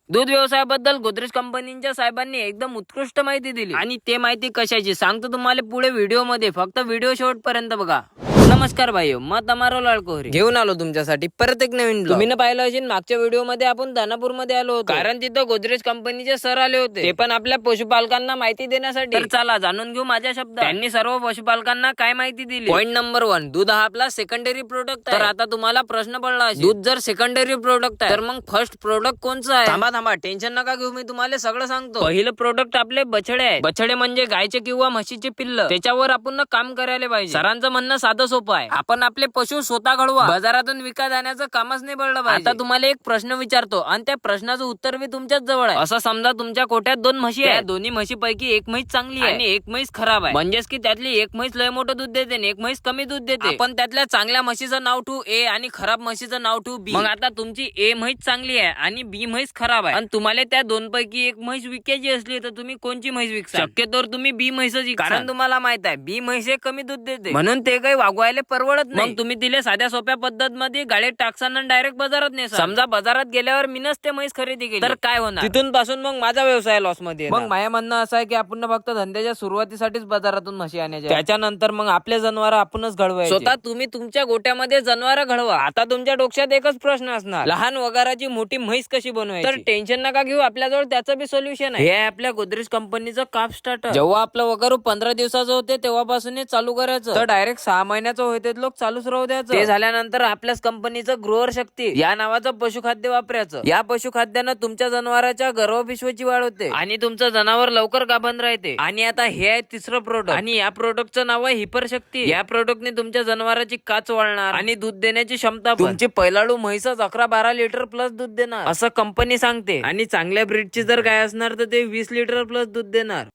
दूध व्यवसायाबद्दल गोदरेज कंपनीच्या साहेबांनी एकदम उत्कृष्ट माहिती दिली आणि ते माहिती कशाची सांगतो तुम्हाला पुढे व्हिडिओ मध्ये, फक्त व्हिडिओ शेवटपर्यंत बघा. नमस्कार भाईयो, मग तमारो लाडकोहरी घेऊन आलो तुमच्यासाठी परत एक नवीन ब्लॉग. तुम्ही पाहिलं असेल मागच्या व्हिडिओ मध्ये आपण दानापूर मध्ये आलो होतो, कारण तिथं गोदरेज कंपनीचे सर आले होते, ते पण आपल्या पशुपालकांना माहिती देण्यासाठी. तर चला जाणून घेऊ माझ्या शब्दात त्यांनी सर्व पशुपालकांना काय माहिती दिली. पॉईंट नंबर 1, दूध हा आपला सेकंडरी प्रोडक्ट आहे. तर आता तुम्हाला प्रश्न पडला असेल, दूध जर सेकंडरी प्रोडक्ट आहे तर मग फर्स्ट प्रोडक्ट कोणचं आहे? थांबा टेन्शन नका घेऊ, मी तुम्हाला सगळं सांगतो. पहिलं प्रोडक्ट आपले बछडे आहे. बछडे म्हणजे गायचे किंवा म्हशीचे पिल्ल, त्याच्यावर आपण काम करायला पाहिजे. सरांचं म्हणणं साधं सोपं आहे, आपण आपले पशु स्वतः घडवा, बाजारातून विकत आणण्याचं कामच नाही पडलं पाहिजे. आता तुम्हाला एक प्रश्न विचारतो आणि त्या प्रश्नाचं उत्तर मी तुमच्याच जवळ आहे. असं समजा तुमच्या कोट्यात 2 म्हशी आहेत, दोन्ही म्हशी पैकी एक म्हैस चांगली आहे आणि एक म्हैस खराब आहे. म्हणजेच की त्यातली एक म्हैस लय मोठं दूध देते आणि एक म्हैस कमी दूध देते. आपण त्यातल्या चांगल्या म्हशीचं नाव ठेवू ए आणि खराब म्हशीचं नाव ठेवू बी. मग आता तुमची ए म्हैस चांगली आहे आणि बी म्हैस खराब आहे आणि तुम्हाला त्या 2 पैकी एक म्हैस विकायची असली तर तुम्ही कोणची म्हैस विकता? शक्यतोवर तुम्ही बी म्हैसच विकता, कारण तुम्हाला माहित आहे बी म्हैस कमी दूध देते, म्हणून ते काही वागवायला परवडत नाही. मग तुम्ही तिले साध्या सोप्या पद्धत मध्ये गाडीत टाकसान आणि डायरेक्ट बाजारात नेसा. समजा बाजारात गेल्यावर मीनच ते म्हैस खरेदी केली तर काय होणार? तिथून पासून मग माझा व्यवसाय लॉस मध्ये. मग माझ्या म्हणणं असं आहे की आपण फक्त धंद्याच्या सुरुवातीसाठीच बाजारातून म्हशी आणायच्या, त्याच्यानंतर मग आपले जनावर आपणच घडवायचे. स्वतः तुम्ही तुमच्या गोट्यामध्ये जनावर घडवा. आता तुमच्या डोक्यात एकच प्रश्न असणार, लहान वगाराची मोठी म्हैस कशी बनवायची? तर टेन्शन नका घेऊ, आपल्याजवळ त्याचं बी सोल्युशन आहे. हे आहे आपल्या गोदरेज कंपनीचं काफ स्टार्टर. जेव्हा आपलं वगारू 15 दिवसाचं होते तेव्हापासून चालू करायचं, तर डायरेक्ट 6 महिन्याचं होते लोक चालूच राहू द्यायचं. ते झाल्यानंतर आपल्याच कंपनीचं ग्रोअर शक्ती या नावाचं पशुखाद्य वापरायचं. या पशुखाद्यानं तुमच्या जनावरांच्या गर्भपिशवीची वाढ होते आणि तुमचं जनावर लवकर गाभण राहते. आणि आता हे आहे तिसरं प्रोडक्ट आणि या प्रोडक्टचं नाव आहे हिपर शक्ती. या प्रोडक्टने तुमच्या जनावरांची काच वाढणार आणि दूध देण्याची क्षमता, तुमची पैलाडू म्हैसच 11-12 लिटर प्लस दूध देणार असं कंपनी सांगते. आणि चांगल्या ब्रीडची जर गाय असणार तर ते 20 लिटर प्लस दूध देणार.